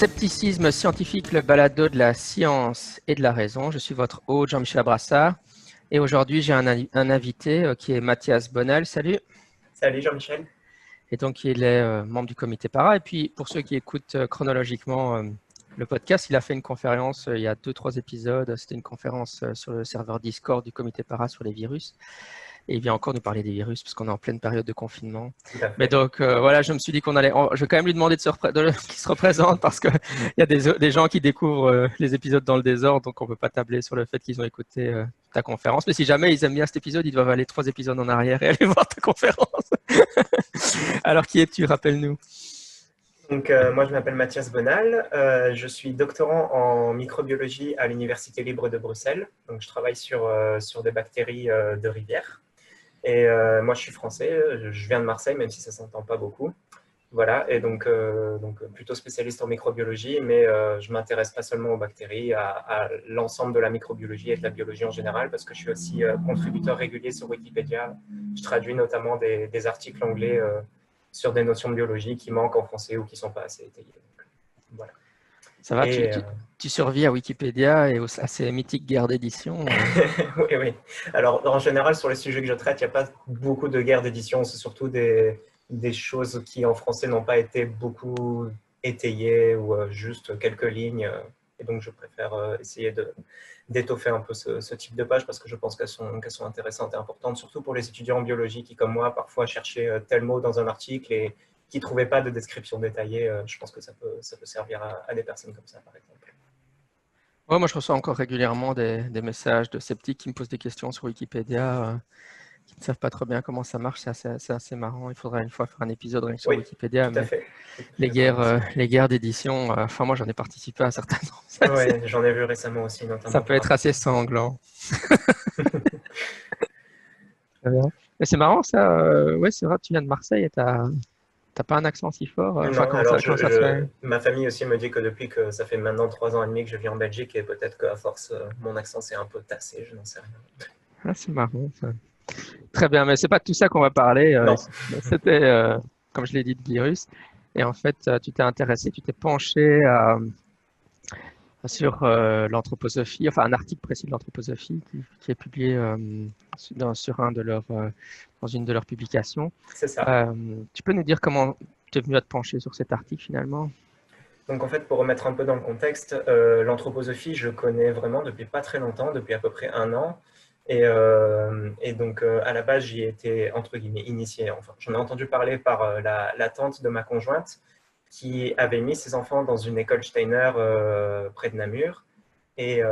Scepticisme scientifique, le balado de la science et de la raison. Je suis votre hôte Jean-Michel Abrassard et aujourd'hui j'ai un invité qui est Mathias Bonnel. Salut. Salut Jean-Michel. Et donc il est membre du comité para. Et puis pour ceux qui écoutent chronologiquement le podcast, il a fait une conférence il y a 2-3 épisodes. C'était une conférence sur le serveur Discord du comité para sur les virus. Et il vient encore nous parler des virus parce qu'on est en pleine période de confinement. Mais donc voilà, je me suis dit je vais quand même lui demander qu'il se représente parce qu'il y a des gens qui découvrent les épisodes dans le désordre, donc on ne peut pas tabler sur le fait qu'ils ont écouté ta conférence. Mais si jamais ils aiment bien cet épisode, ils doivent aller 3 épisodes en arrière et aller voir ta conférence. Alors qui es-tu? Rappelle-nous. Donc moi je m'appelle Mathias Bonnel, je suis doctorant en microbiologie à l'Université libre de Bruxelles. Donc je travaille sur des bactéries de rivière. Et moi je suis français, je viens de Marseille même si ça ne s'entend pas beaucoup. Voilà, et donc plutôt spécialiste en microbiologie, mais je ne m'intéresse pas seulement aux bactéries, à l'ensemble de la microbiologie et de la biologie en général, parce que je suis aussi contributeur régulier sur Wikipédia. Je traduis notamment des articles anglais sur des notions de biologie qui manquent en français ou qui ne sont pas assez étayées. Donc, voilà. Ça va, tu survis à Wikipédia et à ces mythiques guerres d'édition Oui, oui. Alors, en général, sur les sujets que je traite, il n'y a pas beaucoup de guerres d'édition. C'est surtout des choses qui, en français, n'ont pas été beaucoup étayées ou juste quelques lignes. Et donc, je préfère essayer d'étoffer un peu ce type de page parce que je pense qu'elles sont intéressantes et importantes, surtout pour les étudiants en biologie qui, comme moi, parfois cherchaient tel mot dans un article et qui ne trouvaient pas de description détaillée. Je pense que ça peut servir à des personnes comme ça, par exemple. Ouais, moi je reçois encore régulièrement des messages de sceptiques qui me posent des questions sur Wikipédia, qui ne savent pas trop bien comment ça marche. C'est assez marrant. Il faudra une fois faire un épisode rien que sur Wikipédia. Tout à mais fait. Les guerres d'édition, enfin moi j'en ai participé à certains. Oui, j'en ai vu récemment aussi, notamment. Ça peut être assez sanglant. Mais c'est marrant ça. Ouais, c'est vrai, tu viens de Marseille et t'as pas un accent si fort. Non, alors ma famille aussi me dit que depuis que ça fait maintenant 3 ans et demi que je vis en Belgique et peut-être qu'à force, mon accent s'est un peu tassé, je n'en sais rien. Ah, c'est marrant ça. Très bien, mais c'est pas de tout ça qu'on va parler. C'était, comme je l'ai dit, de virus. Et en fait, tu t'es intéressé, tu t'es penché sur l'anthroposophie, enfin un article précis de l'anthroposophie qui est publié dans une de leurs publications. C'est ça. Tu peux nous dire comment tu es venu à te pencher sur cet article finalement? Donc en fait, pour remettre un peu dans le contexte, l'anthroposophie, je connais vraiment depuis pas très longtemps, depuis à peu près 1 an. Et donc, à la base, j'y ai été, entre guillemets, initié. Enfin, j'en ai entendu parler par la tante de ma conjointe qui avait mis ses enfants dans une école Steiner près de Namur et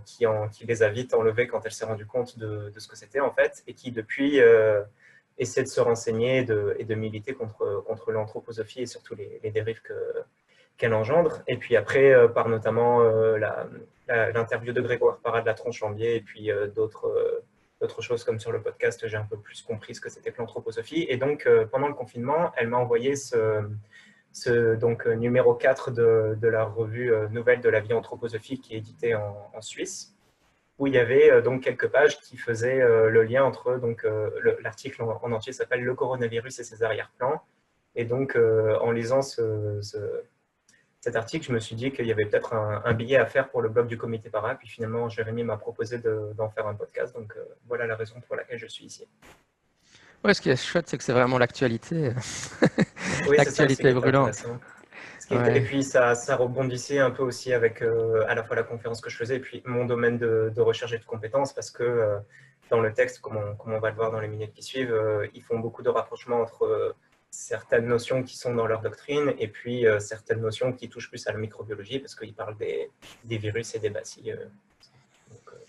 qui les a vite enlevés quand elle s'est rendue compte de ce que c'était en fait et qui depuis essaie de se renseigner et de militer contre l'anthroposophie et surtout les dérives qu'elle engendre. Et puis après, par notamment l'interview de Grégoire Parra de la Tronche-Lambier et puis d'autres choses comme sur le podcast, j'ai un peu plus compris ce que c'était que l'anthroposophie. Et donc, pendant le confinement, elle m'a envoyé donc, numéro 4 de la revue Nouvelles de la vie anthroposophique qui est éditée en Suisse, où il y avait donc quelques pages qui faisaient le lien entre, donc l'article en entier s'appelle « Le coronavirus et ses arrière-plans ». Et donc, en lisant cet article, je me suis dit qu'il y avait peut-être un billet à faire pour le blog du comité para. Puis finalement, Jérémy m'a proposé d'en faire un podcast. Donc, voilà la raison pour laquelle je suis ici. Ouais, ce qui est chouette, c'est que c'est vraiment l'actualité. Oui, l'actualité est brûlante. Et puis, ça rebondissait un peu aussi avec à la fois la conférence que je faisais et puis mon domaine de recherche et de compétences parce que dans le texte, comme on va le voir dans les minutes qui suivent, ils font beaucoup de rapprochements entre certaines notions qui sont dans leur doctrine et puis certaines notions qui touchent plus à la microbiologie parce qu'ils parlent des virus et des bacilles.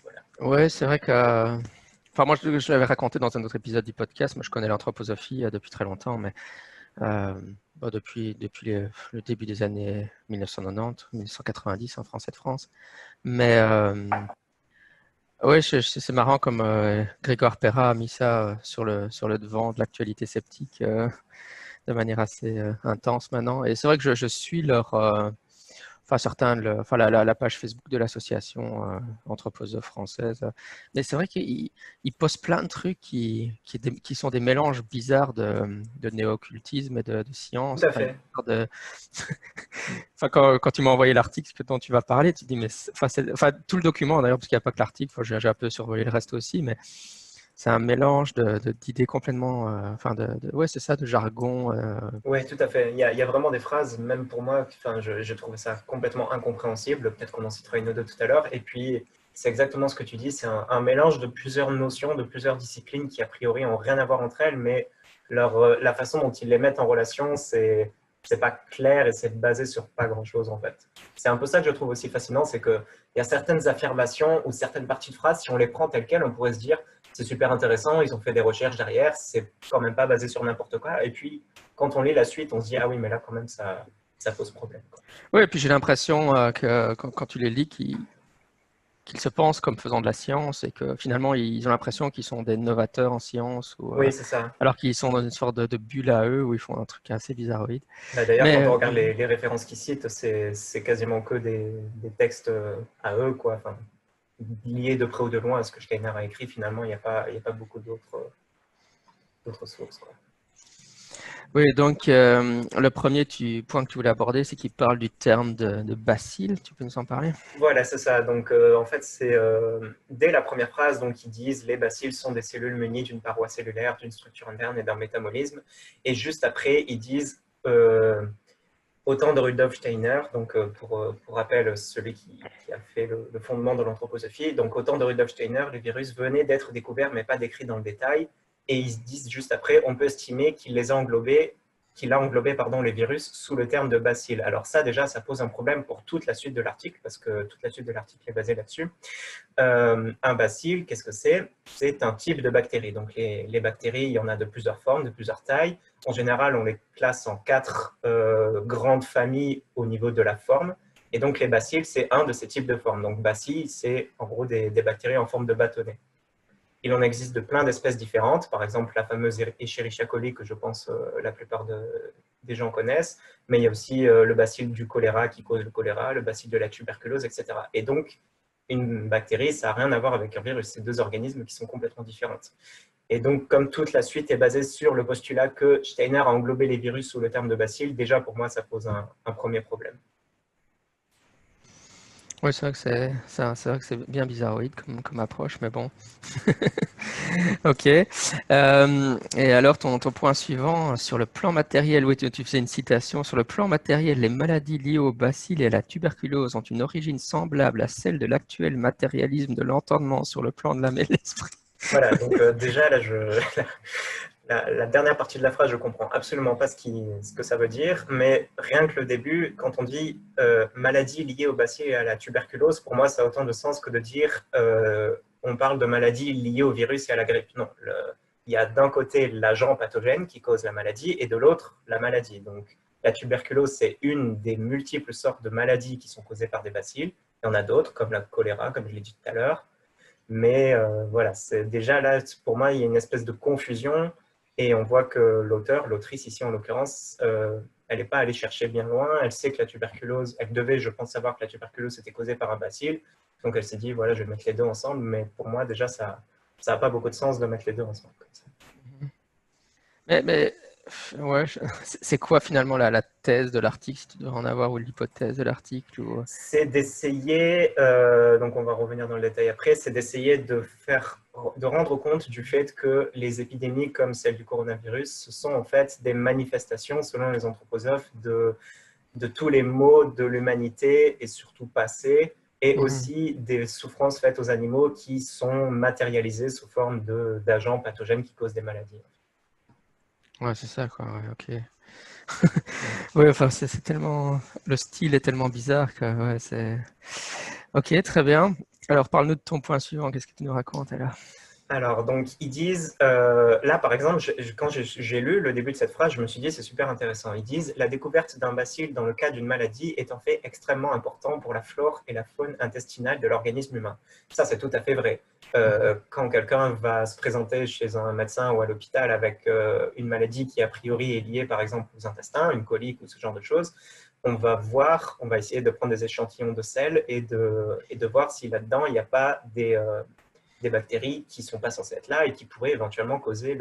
Voilà. Oui, c'est vrai que... Enfin, moi, je l'avais raconté dans un autre épisode du podcast. Moi, je connais l'anthroposophie depuis très longtemps, mais depuis le début des années 1990, 1990 en France et de France. Mais oui, c'est marrant comme Grégoire Perra a mis ça sur le devant de l'actualité sceptique de manière assez intense maintenant. Et c'est vrai que je suis leur enfin certains, la page Facebook de l'association anthroposophe française. Mais c'est vrai qu'ils postent plein de trucs qui sont des mélanges bizarres de néo-occultisme et de science. Tout à Enfin, fait. enfin, quand tu m'as envoyé l'article dont tu vas parler, tu te dis, mais enfin, tout le document d'ailleurs, parce qu'il n'y a pas que l'article, j'ai un peu survolé le reste aussi, mais c'est un mélange d'idées complètement, ouais, c'est ça, de jargon. Oui, tout à fait. Il y a vraiment des phrases, même pour moi, enfin, je trouvais ça complètement incompréhensible. Peut-être qu'on en citera une ou deux tout à l'heure. Et puis, c'est exactement ce que tu dis. C'est un mélange de plusieurs notions, de plusieurs disciplines qui, a priori, n'ont rien à voir entre elles, mais la façon dont ils les mettent en relation, c'est pas clair et c'est basé sur pas grand-chose, en fait. C'est un peu ça que je trouve aussi fascinant, c'est qu'il y a certaines affirmations ou certaines parties de phrases, si on les prend telles quelles, on pourrait se dire, c'est super intéressant, ils ont fait des recherches derrière, c'est quand même pas basé sur n'importe quoi. Et puis, quand on lit la suite, on se dit, ah oui, mais là, quand même, ça pose problème, quoi. Oui, et puis j'ai l'impression que quand tu les lis, qu'ils se pensent comme faisant de la science et que finalement, ils ont l'impression qu'ils sont des novateurs en science, Oui, c'est ça. alors qu'ils sont dans une sorte de bulle à eux où ils font un truc assez bizarroïde. Bah, d'ailleurs, quand Mais on regarde les références qu'ils citent, c'est quasiment que des textes à eux, quoi. Enfin, liés de près ou de loin à ce que Steiner a écrit, finalement, il y a pas beaucoup d'autres sources, quoi. oui, donc le premier point que tu voulais aborder, c'est qu'il parle du terme de bacille. Tu peux nous en parler? Voilà, c'est ça. Donc, en fait, c'est dès la première phrase, donc, ils disent les bacilles sont des cellules munies d'une paroi cellulaire, d'une structure interne et d'un métabolisme. Et juste après, ils disent au temps de Rudolf Steiner, donc pour rappel, celui qui a fait le fondement de l'anthroposophie, donc au temps de Rudolf Steiner, les virus venaient d'être découverts, mais pas décrits dans le détail. Et ils disent juste après, on peut estimer qu'il a englobé les virus sous le terme de bacille. Alors ça, déjà, ça pose un problème pour toute la suite de l'article, parce que toute la suite de l'article est basée là-dessus. Un bacille, qu'est-ce que c'est? C'est un type de bactérie. Donc les bactéries, il y en a de plusieurs formes, de plusieurs tailles. En général, on les classe en 4 grandes familles au niveau de la forme. Et donc les bacilles, c'est un de ces types de formes. Donc bacilles, c'est en gros des bactéries en forme de bâtonnet. Il en existe de plein d'espèces différentes. Par exemple, la fameuse Escherichia coli que je pense la plupart des gens connaissent. Mais il y a aussi le bacille du choléra qui cause le choléra, le bacille de la tuberculose, etc. Et donc, une bactérie, ça n'a rien à voir avec un virus. C'est deux organismes qui sont complètement différents. Et donc, comme toute la suite est basée sur le postulat que Steiner a englobé les virus sous le terme de bacille, déjà pour moi, ça pose un premier problème. Oui, c'est vrai que c'est vrai que c'est bien bizarroïde comme approche, mais bon. Ok. Et alors, ton point suivant, sur le plan matériel, oui, tu faisais une citation. Sur le plan matériel, les maladies liées aux bacilles et à la tuberculose ont une origine semblable à celle de l'actuel matérialisme de l'entendement sur le plan de l'âme et de l'esprit. Voilà, donc déjà, là, la dernière partie de la phrase, je comprends absolument pas ce que ça veut dire, mais rien que le début, quand on dit maladie liée au bacille et à la tuberculose, pour moi, ça a autant de sens que de dire on parle de maladie liée au virus et à la grippe. Non, il y a d'un côté l'agent pathogène qui cause la maladie et de l'autre la maladie. Donc, la tuberculose, c'est une des multiples sortes de maladies qui sont causées par des bacilles. Il y en a d'autres, comme la choléra, comme je l'ai dit tout à l'heure. Mais voilà, c'est déjà là, pour moi, il y a une espèce de confusion et on voit que l'auteur, l'autrice ici en l'occurrence, elle n'est pas allée chercher bien loin. Elle sait que la tuberculose, elle devait, je pense, savoir que la tuberculose était causée par un bacille. Donc elle s'est dit, voilà, je vais mettre les deux ensemble. Mais pour moi, déjà, ça n'a pas beaucoup de sens de mettre les deux ensemble comme ça. Mais ouais, c'est quoi finalement la thèse de l'article, si tu dois en avoir, ou l'hypothèse de l'article C'est d'essayer, donc on va revenir dans le détail après, c'est d'essayer de rendre compte du fait que les épidémies comme celle du coronavirus, ce sont en fait des manifestations, selon les anthroposophes, de tous les maux de l'humanité et surtout passés, et aussi des souffrances faites aux animaux qui sont matérialisées sous forme d'agents pathogènes qui causent des maladies. Ouais, c'est ça, quoi. Ouais, ok. Oui, enfin, c'est tellement. Le style est tellement bizarre que ouais, c'est. Ok, très bien. Alors, parle-nous de ton point suivant. Qu'est-ce que tu nous racontes alors? Alors, donc, ils disent, là, par exemple, quand j'ai lu le début de cette phrase, je me suis dit, c'est super intéressant. Ils disent, la découverte d'un bacille dans le cas d'une maladie est en fait extrêmement important pour la flore et la faune intestinale de l'organisme humain. Ça, c'est tout à fait vrai. Quand quelqu'un va se présenter chez un médecin ou à l'hôpital avec une maladie qui, a priori, est liée, par exemple, aux intestins, une colique ou ce genre de choses, on va essayer de prendre des échantillons de sel et de voir si là-dedans, il n'y a pas des bactéries qui ne sont pas censées être là et qui pourraient éventuellement causer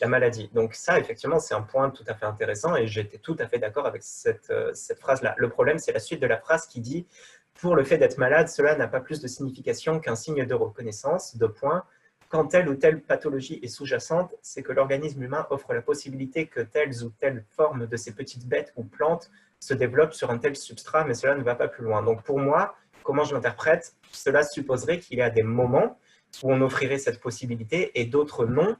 la maladie. Donc ça, effectivement, c'est un point tout à fait intéressant et j'étais tout à fait d'accord avec cette phrase-là. Le problème, c'est la suite de la phrase qui dit « Pour le fait d'être malade, cela n'a pas plus de signification qu'un signe de reconnaissance, de point. Quand telle ou telle pathologie est sous-jacente, c'est que l'organisme humain offre la possibilité que telles ou telles formes de ces petites bêtes ou plantes se développent sur un tel substrat, mais cela ne va pas plus loin. » Donc pour moi, comment je l'interprète, cela supposerait qu'il y a des moments où on offrirait cette possibilité et d'autres non.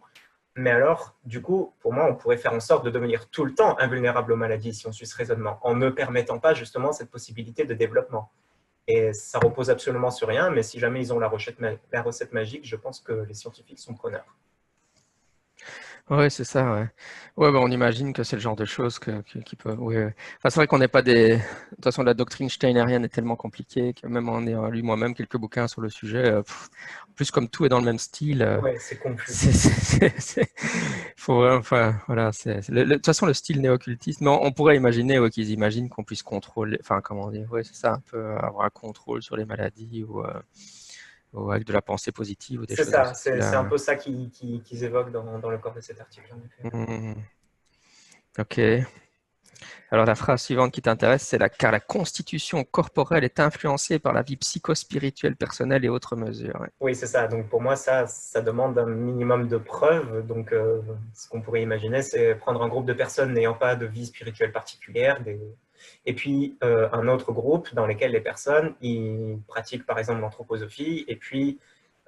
Mais alors, du coup, pour moi, on pourrait faire en sorte de devenir tout le temps invulnérable aux maladies si on suit ce raisonnement, en ne permettant pas justement cette possibilité de développement. Et ça repose absolument sur rien, mais si jamais ils ont la recette magique, je pense que les scientifiques sont preneurs. Ouais, c'est ça, ouais. Ouais, bah, on imagine que c'est le genre de choses qui peuvent. Ouais, ouais. Enfin, c'est vrai qu'on n'est pas des. De toute façon, la doctrine steinérienne est tellement compliquée que même en ayant lu moi-même quelques bouquins sur le sujet, en plus, comme tout est dans le même style, Ouais, c'est confus. faut vraiment. Enfin, voilà, de toute façon, le style néo-occultiste, mais on pourrait imaginer ouais, qu'ils imaginent qu'on puisse contrôler. Enfin, comment dire, ouais, c'est ça, un peu avoir un contrôle sur les maladies ou avec de la pensée positive ou des C'est choses de ça, ce c'est un style-là. peu ça qu'ils évoquent dans le corps de cet article, en effet. Hmm, ok. Alors la phrase suivante qui t'intéresse, c'est car la constitution corporelle est influencée par la vie psychospirituelle personnelle et autres mesures. Ouais. Oui, c'est ça. Donc pour moi, ça demande un minimum de preuves. Donc ce qu'on pourrait imaginer, c'est prendre un groupe de personnes n'ayant pas de vie spirituelle particulière, et puis un autre groupe dans lequel les personnes ils pratiquent par exemple l'anthroposophie, et puis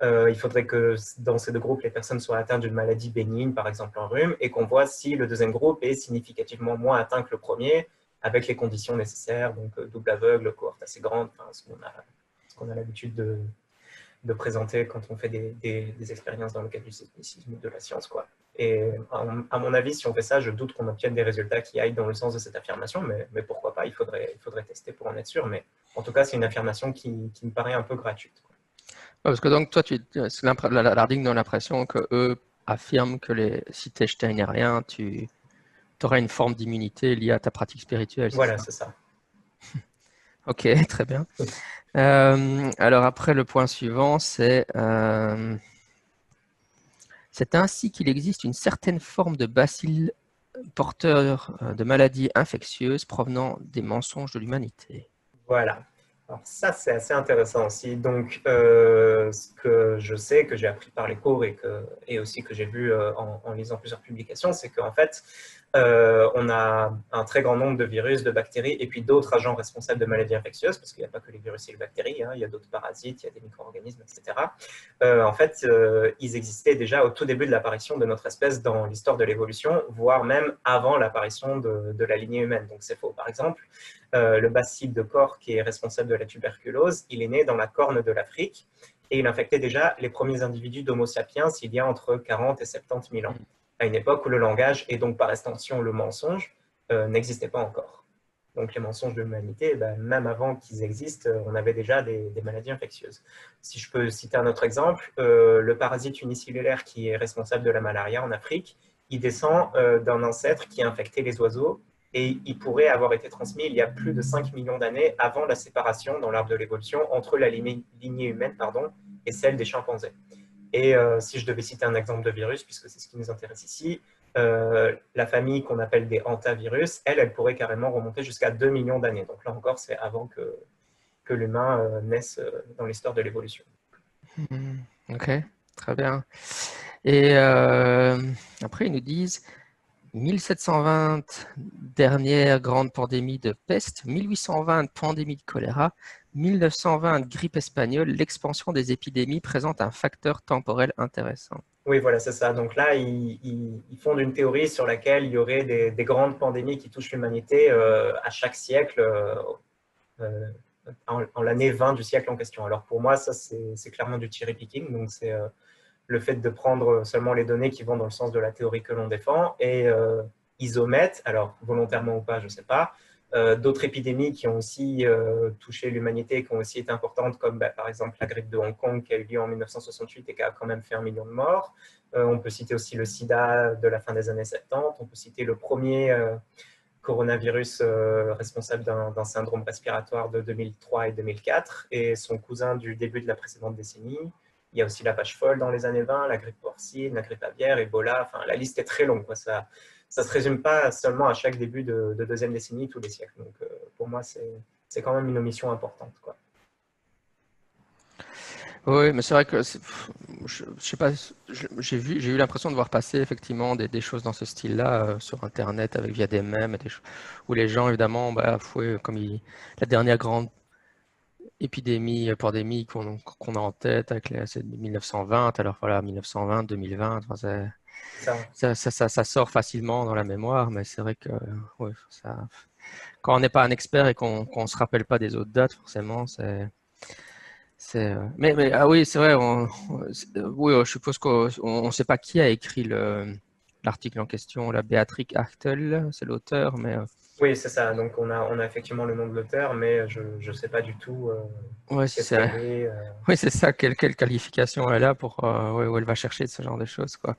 il faudrait que dans ces deux groupes, les personnes soient atteintes d'une maladie bénigne, par exemple un rhume, et qu'on voit si le deuxième groupe est significativement moins atteint que le premier, avec les conditions nécessaires, donc double aveugle, cohorte assez grande, enfin, ce qu'on a l'habitude de présenter quand on fait des expériences dans le cadre du scepticisme ou de la science, quoi. Et à mon avis, si on fait ça, je doute qu'on obtienne des résultats qui aillent dans le sens de cette affirmation, mais pourquoi pas, il faudrait tester pour en être sûr. Mais en tout cas, c'est une affirmation qui me paraît un peu gratuite, quoi. Ouais, parce que donc toi, l'article donne l'impression que eux affirment que si tu es steinérien, tu auras une forme d'immunité liée à ta pratique spirituelle, c'est Voilà, ça? c'est ça. Ok, très bien. Alors après, le point suivant, c'est ainsi qu'il existe une certaine forme de bacille porteur de maladies infectieuses provenant des mensonges de l'humanité. Voilà. Alors ça, c'est assez intéressant aussi. Donc, ce que je sais, que j'ai appris par les cours et aussi que j'ai vu en lisant plusieurs publications, c'est qu'en fait, on a un très grand nombre de virus, de bactéries et puis d'autres agents responsables de maladies infectieuses, parce qu'il n'y a pas que les virus et les bactéries, hein, il y a d'autres parasites, il y a des micro-organismes, etc. En fait, ils existaient déjà au tout début de l'apparition de notre espèce dans l'histoire de l'évolution, voire même avant l'apparition de la lignée humaine. Donc c'est faux. Par exemple, le bacille de Koch, qui est responsable de la tuberculose, il est né dans la corne de l'Afrique et il infectait déjà les premiers individus d'Homo sapiens il y a entre 40 et 70 000 ans, à une époque où le langage, et donc par extension le mensonge, n'existait pas encore. Donc les mensonges de l'humanité, même avant qu'ils existent, on avait déjà des maladies infectieuses. Si je peux citer un autre exemple, le parasite unicellulaire qui est responsable de la malaria en Afrique, il descend d'un ancêtre qui a infecté les oiseaux et il pourrait avoir été transmis il y a plus de 5 millions d'années avant la séparation dans l'arbre de l'évolution entre la lignée humaine et celle des chimpanzés. Et si je devais citer un exemple de virus, puisque c'est ce qui nous intéresse ici, la famille qu'on appelle des hantavirus, elle pourrait carrément remonter jusqu'à 2 millions d'années. Donc là encore, c'est avant que l'humain naisse dans l'histoire de l'évolution. Ok, très bien. Et après, ils nous disent 1720, dernière grande pandémie de peste, 1820, pandémie de choléra, 1920, grippe espagnole, l'expansion des épidémies présente un facteur temporel intéressant. Oui, voilà, c'est ça. Donc là, ils fondent une théorie sur laquelle il y aurait des grandes pandémies qui touchent l'humanité à chaque siècle, en l'année 20 du siècle en question. Alors pour moi, ça, c'est clairement du cherry picking. Donc c'est le fait de prendre seulement les données qui vont dans le sens de la théorie que l'on défend et ils omettent, alors volontairement ou pas, je ne sais pas, d'autres épidémies qui ont aussi touché l'humanité et qui ont aussi été importantes, comme par exemple la grippe de Hong Kong qui a eu lieu en 1968 et qui a quand même fait 1 million de morts. On peut citer aussi le sida de la fin des années 70, on peut citer le premier coronavirus responsable d'un syndrome respiratoire de 2003 et 2004, et son cousin du début de la précédente décennie. Il y a aussi la vache folle dans les années 20, la grippe porcine, la grippe aviaire, Ebola, enfin la liste est très longue, quoi. Ça ne se résume pas seulement à chaque début de deuxième décennie, tous les siècles. Donc pour moi, c'est quand même une omission importante, quoi. Oui, mais c'est vrai que je sais pas, j'ai eu l'impression de voir passer effectivement des choses dans ce style-là sur Internet avec via des mèmes, où les gens évidemment, bah, comme la dernière grande pandémie qu'on a en tête c'est 1920, alors voilà 1920, 2020, enfin, ça sort facilement dans la mémoire, mais c'est vrai que ouais, quand on n'est pas un expert et qu'on ne se rappelle pas des autres dates, forcément, mais ah oui, c'est vrai. Oui, je suppose qu'on ne sait pas qui a écrit l'article en question. La Béatrix Achtel, c'est l'auteur, mais Oui, c'est ça. Donc on a effectivement le nom de l'auteur, mais je ne sais pas du tout ouais, qu'est-ce qu'elle est. Oui, c'est ça. Quelle qualification elle a pour où elle va chercher ce genre de choses, quoi.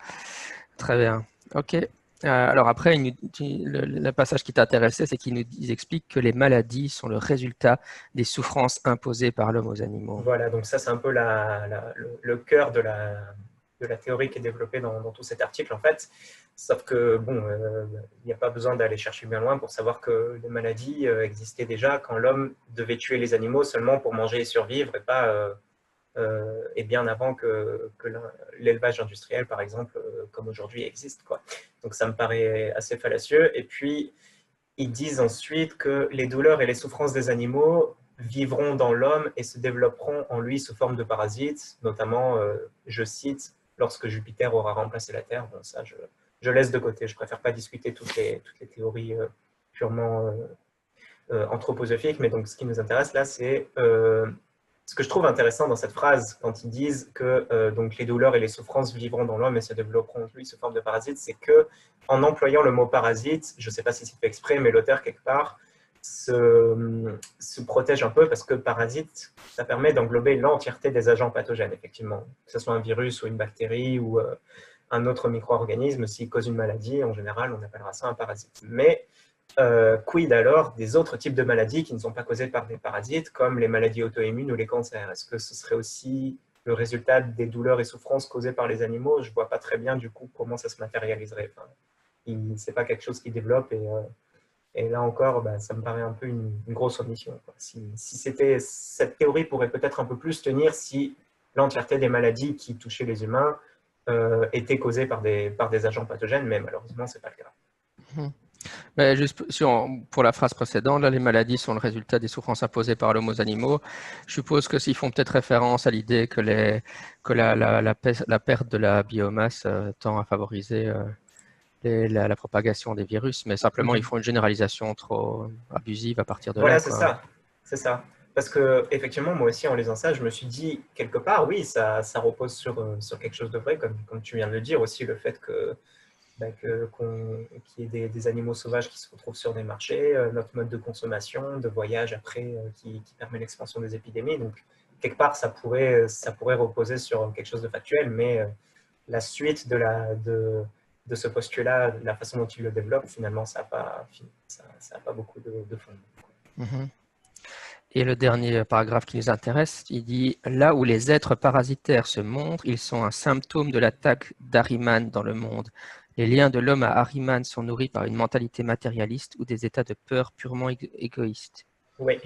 Très bien. Ok. Alors après, le passage qui t'intéressait, c'est qu'ils expliquent que les maladies sont le résultat des souffrances imposées par l'homme aux animaux. Voilà, donc ça c'est un peu le cœur de la théorie qui est développée dans tout cet article en fait. Sauf que bon, il n'y a pas besoin d'aller chercher bien loin pour savoir que les maladies existaient déjà quand l'homme devait tuer les animaux seulement pour manger et survivre et pas et bien avant que l'élevage industriel, par exemple, comme aujourd'hui, existe, quoi. Donc ça me paraît assez fallacieux. Et puis, ils disent ensuite que les douleurs et les souffrances des animaux vivront dans l'homme et se développeront en lui sous forme de parasites, notamment, je cite, lorsque Jupiter aura remplacé la Terre. Bon, ça, je laisse de côté. Je préfère pas discuter toutes les théories purement anthroposophiques. Mais donc, ce qui nous intéresse là, c'est ce que je trouve intéressant dans cette phrase, quand ils disent que donc les douleurs et les souffrances vivront dans l'homme et se développeront en lui sous forme de parasites, c'est que en employant le mot parasite, je ne sais pas si c'est fait exprès, mais l'auteur quelque part se protège un peu parce que parasite, ça permet d'englober l'entièreté des agents pathogènes, effectivement, que ce soit un virus ou une bactérie ou un autre micro-organisme, s'il cause une maladie, en général, on appellera ça un parasite. Mais quid alors des autres types de maladies qui ne sont pas causées par des parasites, comme les maladies auto-immunes ou les cancers? Est-ce que ce serait aussi le résultat des douleurs et souffrances causées par les animaux? Je ne vois pas très bien du coup comment ça se matérialiserait. Enfin, ce n'est pas quelque chose qui développe et là encore, bah, ça me paraît un peu une grosse omission, quoi. Cette théorie pourrait peut-être un peu plus tenir si l'entièreté des maladies qui touchaient les humains étaient causées par des agents pathogènes, mais malheureusement, ce n'est pas le cas. Mmh. Mais juste pour la phrase précédente, là, les maladies sont le résultat des souffrances imposées par l'homme aux animaux. Je suppose que s'ils font peut-être référence à l'idée que la perte de la biomasse tend à favoriser la propagation des virus, mais simplement ils font une généralisation trop abusive à partir de voilà, là. c'est ça. C'est ça. Parce que effectivement, moi aussi, en lisant ça, je me suis dit, quelque part, oui, ça repose sur quelque chose de vrai, comme tu viens de le dire, aussi le fait qu'il y ait des animaux sauvages qui se retrouvent sur des marchés, notre mode de consommation, de voyage après, qui permet l'expansion des épidémies. Donc, quelque part, ça pourrait reposer sur quelque chose de factuel, mais la suite de ce postulat, la façon dont il le développe, finalement, ça n'a pas beaucoup de fondement. Et le dernier paragraphe qui nous intéresse, il dit « Là où les êtres parasitaires se montrent, ils sont un symptôme de l'attaque d'Ahriman dans le monde. Les liens de l'homme à Ahriman sont nourris par une mentalité matérialiste ou des états de peur purement égoïstes. » Oui.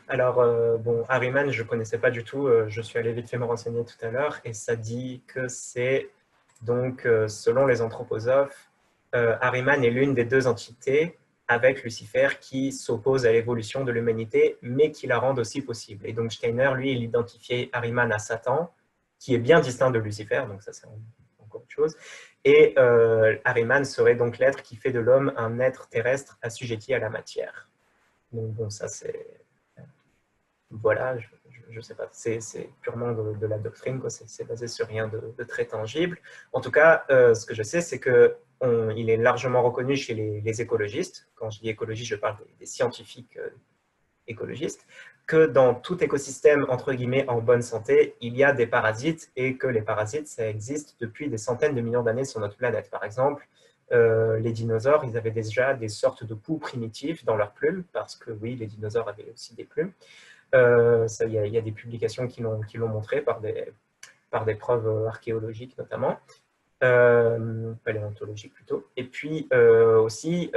Alors, bon, Ahriman, je ne connaissais pas du tout. Je suis allé vite fait me renseigner tout à l'heure et ça dit que c'est, donc, selon les anthroposophes, Ahriman est l'une des deux entités avec Lucifer qui s'oppose à l'évolution de l'humanité, mais qui la rendent aussi possible. Et donc Steiner, lui, il identifiait Ahriman à Satan, qui est bien distinct de Lucifer, donc ça c'est encore autre chose. Et Ahriman serait donc l'être qui fait de l'homme un être terrestre assujetti à la matière. Donc bon, ça c'est... Voilà, je ne sais pas, c'est purement de la doctrine, quoi. C'est basé sur rien de très tangible. En tout cas, ce que je sais, c'est qu'il est largement reconnu chez les écologistes. Quand je dis écologistes, je parle des scientifiques écologistes, que dans tout écosystème, entre guillemets, en bonne santé, il y a des parasites et que les parasites, ça existe depuis des centaines de millions d'années sur notre planète. Par exemple, les dinosaures, ils avaient déjà des sortes de poux primitifs dans leurs plumes, parce que oui, les dinosaures avaient aussi des plumes. Il y a des publications qui l'ont montré par des preuves archéologiques notamment, paléontologiques plutôt. Et puis aussi,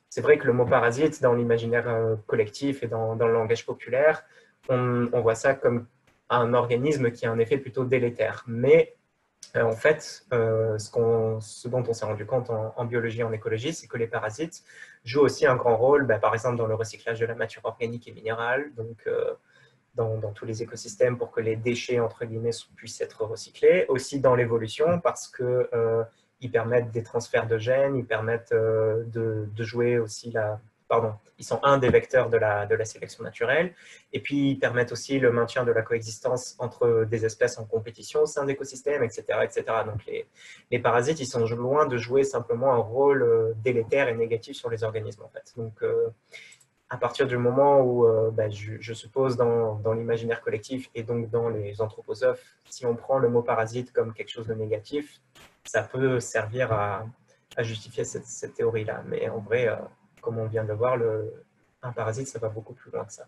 c'est vrai que le mot parasite, dans l'imaginaire collectif et dans le langage populaire, on voit ça comme un organisme qui a un effet plutôt délétère. Mais en fait, ce dont on s'est rendu compte en biologie et en écologie, c'est que les parasites jouent aussi un grand rôle, par exemple dans le recyclage de la matière organique et minérale, donc dans tous les écosystèmes pour que les déchets, entre guillemets, puissent être recyclés. Aussi dans l'évolution, parce que ils permettent des transferts de gènes, ils permettent de jouer aussi ils sont un des vecteurs de la sélection naturelle, et puis ils permettent aussi le maintien de la coexistence entre des espèces en compétition au sein d'écosystèmes, etc., etc. Donc les parasites, ils sont loin de jouer simplement un rôle délétère et négatif sur les organismes, en fait. Donc à partir du moment où je suppose dans l'imaginaire collectif et donc dans les anthroposophes, si on prend le mot parasite comme quelque chose de négatif, ça peut servir à justifier cette théorie-là. Mais en vrai, comme on vient de le voir, un parasite, ça va beaucoup plus loin que ça.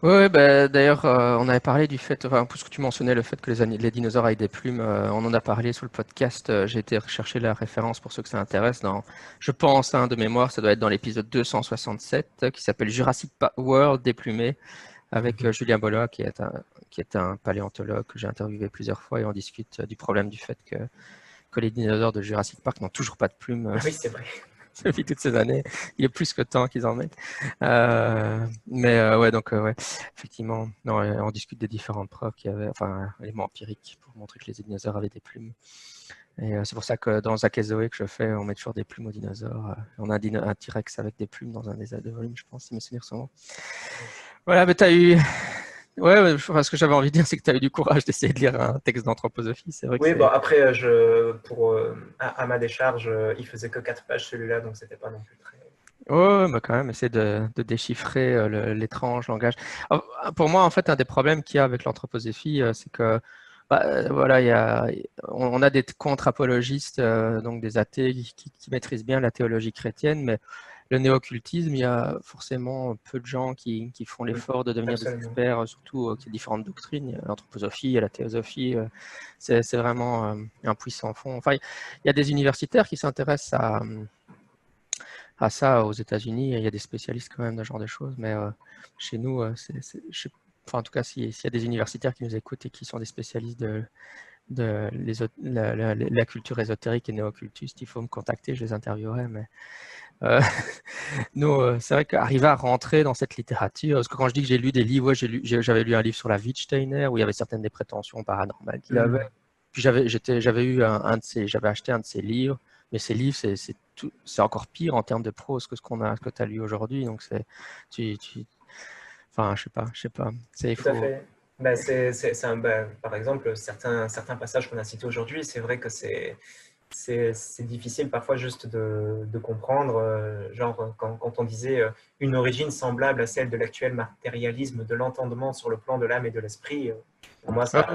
Oui, d'ailleurs, on avait parlé du fait, enfin, puisque tu mentionnais le fait que les dinosaures aient des plumes, on en a parlé sur le podcast. J'ai été rechercher la référence pour ceux que ça intéresse. Je pense, de mémoire, ça doit être dans l'épisode 267 qui s'appelle Jurassic World déplumé avec Julien Bollois, qui est un paléontologue que j'ai interviewé plusieurs fois et on discute du problème du fait que les dinosaures de Jurassic Park n'ont toujours pas de plumes. Oui, c'est vrai. Depuis toutes ces années, il est plus que temps qu'ils en mettent. Ouais, effectivement, non, on discute des différentes preuves qu'il y avait, enfin, éléments empiriques pour montrer que les dinosaures avaient des plumes. Et c'est pour ça que dans Zakezoé que je fais, on met toujours des plumes aux dinosaures. On a un T-Rex avec des plumes dans un des de volume, je pense, si mes souvenirs sont bons. Voilà, mais tu as eu. Ouais, ce que j'avais envie de dire, c'est que tu as eu du courage d'essayer de lire un texte d'anthroposophie. C'est vrai que oui, bon, après, à ma décharge, il faisait que 4 pages celui-là, donc c'était pas non plus très. Oh, mais quand même, essayer de déchiffrer l'étrange langage. Pour moi, en fait, un des problèmes qu'il y a avec l'anthroposophie, c'est que voilà, on a des contre-apologistes, donc des athées qui maîtrisent bien la théologie chrétienne, mais le néo-occultisme, il y a forcément peu de gens qui font l'effort de devenir des experts, surtout qu'il y a différentes doctrines, l'anthroposophie et la théosophie, c'est vraiment un puissant fond. Enfin, il y a des universitaires qui s'intéressent à ça aux États-Unis. Il y a des spécialistes quand même de ce genre de choses, mais chez nous, en tout cas, s'il y a des universitaires qui nous écoutent et qui sont des spécialistes de la culture ésotérique et néo-occultiste, il faut me contacter, je les interviewerai. Mais nous, c'est vrai qu'arriver à rentrer dans cette littérature, parce que quand je dis que j'ai lu des livres, j'avais lu un livre sur la Wittsteiner où il y avait certaines des prétentions paranormales qu'il avait. Puis j'avais acheté un de ses livres, mais ces livres, c'est encore pire en termes de prose que ce que tu as lu aujourd'hui. Donc enfin, je sais pas. Tout à fait. Par exemple, certains passages qu'on a cités aujourd'hui, c'est vrai que c'est difficile parfois juste de comprendre, genre quand on disait une origine semblable à celle de l'actuel matérialisme de l'entendement sur le plan de l'âme et de l'esprit. Pour moi, ça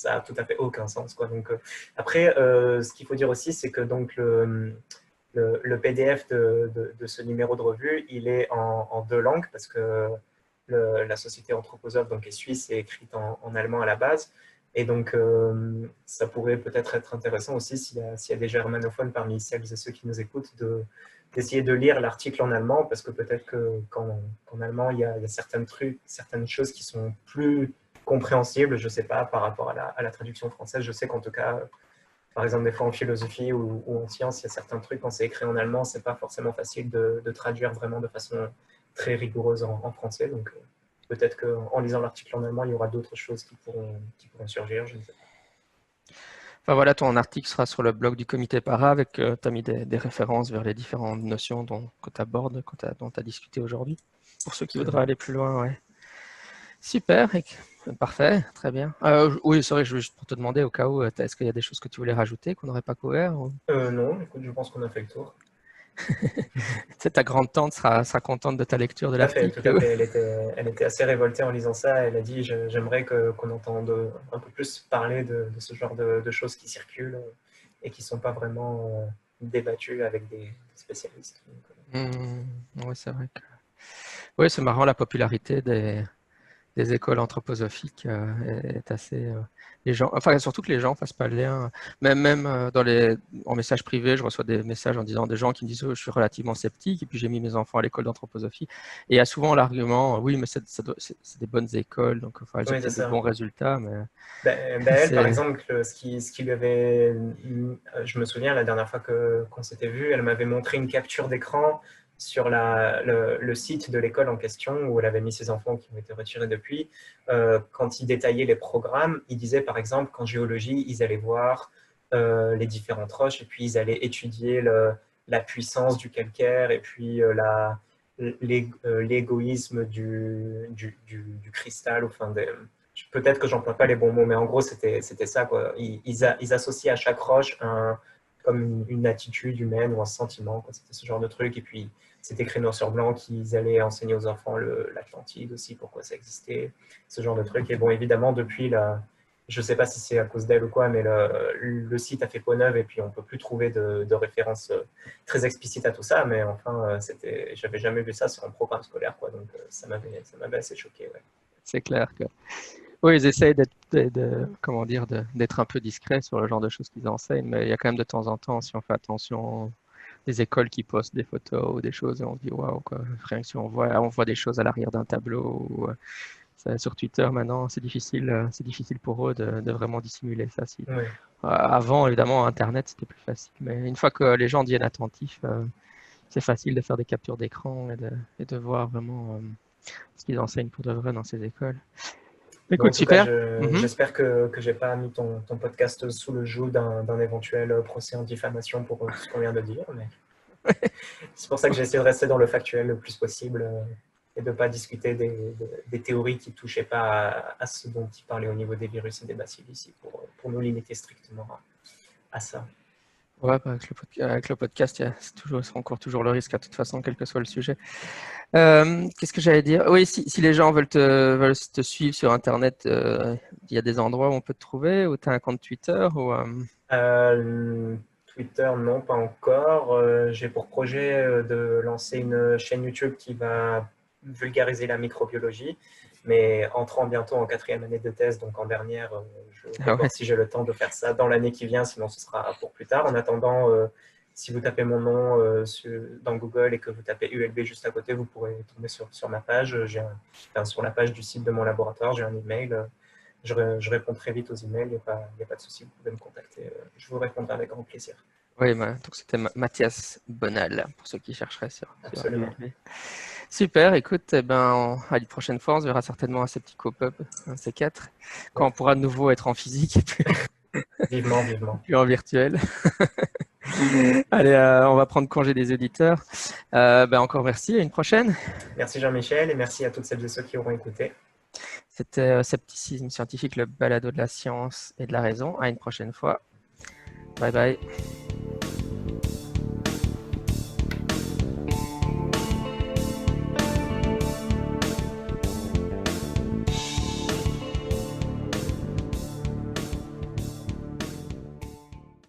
a tout à fait aucun sens, quoi. Donc, après, ce qu'il faut dire aussi, c'est que donc le PDF de ce numéro de revue, il est en 2 langues parce que la société anthroposophe donc, est suisse et écrite en allemand à la base. Et donc, ça pourrait peut-être être intéressant aussi, s'il y a des germanophones parmi celles et ceux qui nous écoutent, d'essayer de lire l'article en allemand, parce que peut-être qu'en allemand, il y a certaines choses qui sont plus compréhensibles, je ne sais pas, par rapport à la traduction française. Je sais qu'en tout cas, par exemple, des fois en philosophie ou en sciences, il y a certains trucs, quand c'est écrit en allemand, ce n'est pas forcément facile de traduire vraiment de façon très rigoureuse en français. Donc, peut-être qu'en lisant l'article en allemand, il y aura d'autres choses qui pourront surgir, je ne sais pas. Enfin voilà, ton article sera sur le blog du comité para avec, tu as mis des références vers les différentes notions que tu abordes, dont tu as discuté aujourd'hui, pour ceux qui voudraient aller plus loin. Ouais. Super, parfait, très bien. Oui, c'est vrai, je veux juste pour te demander au cas où, est-ce qu'il y a des choses que tu voulais rajouter qu'on n'aurait pas couvert Non, écoute, je pense qu'on a fait le tour. Ta grande-tante sera contente de ta lecture de l'article. Tout à fait. Elle était assez révoltée en lisant ça. Elle a dit, j'aimerais qu'on entende un peu plus parler de ce genre de choses qui circulent. et qui ne sont pas vraiment débattus avec des spécialistes. Oui, c'est vrai que... Oui, c'est marrant, la popularité des écoles anthroposophiques est assez... les gens, enfin, surtout que les gens ne fassent pas le lien. Même en message privé, je reçois des messages en disant des gens qui me disent oh, je suis relativement sceptique et puis j'ai mis mes enfants à l'école d'anthroposophie. Et il y a souvent l'argument oui, mais c'est des bonnes écoles, donc enfin, elles ont Oui, c'est peut-être de ça. bons résultats. Mais Elle, par exemple, ce qui lui avait... Je me souviens, la dernière fois qu'on s'était vu, elle m'avait montré une capture d'écran sur le site de l'école en question où elle avait mis ses enfants qui ont été retirés depuis. Quand il détaillait les programmes, il disait, par exemple, qu'en géologie, ils allaient voir les différentes roches et puis ils allaient étudier la puissance du calcaire et puis l'égoïsme du cristal, enfin peut-être que j'emploie pas les bons mots, mais en gros, c'était ça, quoi. Ils associaient à chaque roche comme une attitude humaine ou un sentiment, quoi. C'était ce genre de truc. Et puis, c'était écrit noir sur blanc qu'ils allaient enseigner aux enfants l'Atlantide aussi, pourquoi ça existait, ce genre de truc. Et bon, évidemment, depuis, je ne sais pas si c'est à cause d'elle ou quoi, mais le site a fait peau neuve et puis on ne peut plus trouver de références très explicites à tout ça. Mais enfin, j'avais jamais vu ça sur un programme scolaire, quoi. Donc, ça m'avait assez choqué, ouais. c'est clair que oui, ils essayent comment dire, d'être un peu discrets sur le genre de choses qu'ils enseignent, mais il y a quand même de temps en temps, si on fait attention, des écoles qui postent des photos ou des choses, et on se dit waouh, quoi. Rien que si on voit des choses à l'arrière d'un tableau, ou, sur Twitter maintenant, c'est difficile pour eux de vraiment dissimuler ça. Oui. Avant, évidemment, Internet, c'était plus facile, mais une fois que les gens deviennent attentifs, c'est facile de faire des captures d'écran et de voir vraiment ce qu'ils enseignent pour de vrai dans ces écoles. Bon, en Écoute, tout cas, super. Mhm. j'espère que j'ai pas mis ton podcast sous le joug d'un éventuel procès en diffamation pour ce qu'on vient de dire. Mais c'est pour ça que j'ai essayé de rester dans le factuel le plus possible et de ne pas discuter des théories qui ne touchaient pas à ce dont il parlait au niveau des virus et des bacilles ici, pour nous limiter strictement à ça. Ouais, bah, avec le podcast, c'est encore toujours le risque, de toute façon, quel que soit le sujet. Qu'est-ce que j'allais dire? Oui, si les gens veulent te suivre sur Internet, il y a des endroits où on peut te trouver, ou tu as un compte Twitter ou, Twitter, non, pas encore. J'ai pour projet de lancer une chaîne YouTube qui va vulgariser la microbiologie, mais entrant bientôt en 4e année de thèse, donc en dernière, je vais Ah ouais, voir si j'ai le temps de faire ça dans l'année qui vient, sinon ce sera pour plus tard. En attendant, si vous tapez mon nom dans Google et que vous tapez ULB juste à côté, vous pourrez tomber sur ma page. Sur la page du site de mon laboratoire, j'ai un email. Je réponds très vite aux emails, il n'y a pas de souci, vous pouvez me contacter. Je vous répondrai avec grand plaisir. oui, donc c'était Mathias Bonal, pour ceux qui chercheraient sur Absolument. ULB. Super, écoute, eh ben, à une prochaine fois, on se verra certainement à ces petits pop-up, un de ces quatre, quand on pourra de nouveau être en physique et puis, Vivement, vivement. puis en virtuel. Allez, on va prendre congé des auditeurs. Encore merci, à une prochaine. Merci Jean-Michel et merci à toutes celles et ceux qui auront écouté. C'était Scepticisme scientifique, le balado de la science et de la raison. À une prochaine fois. Bye bye.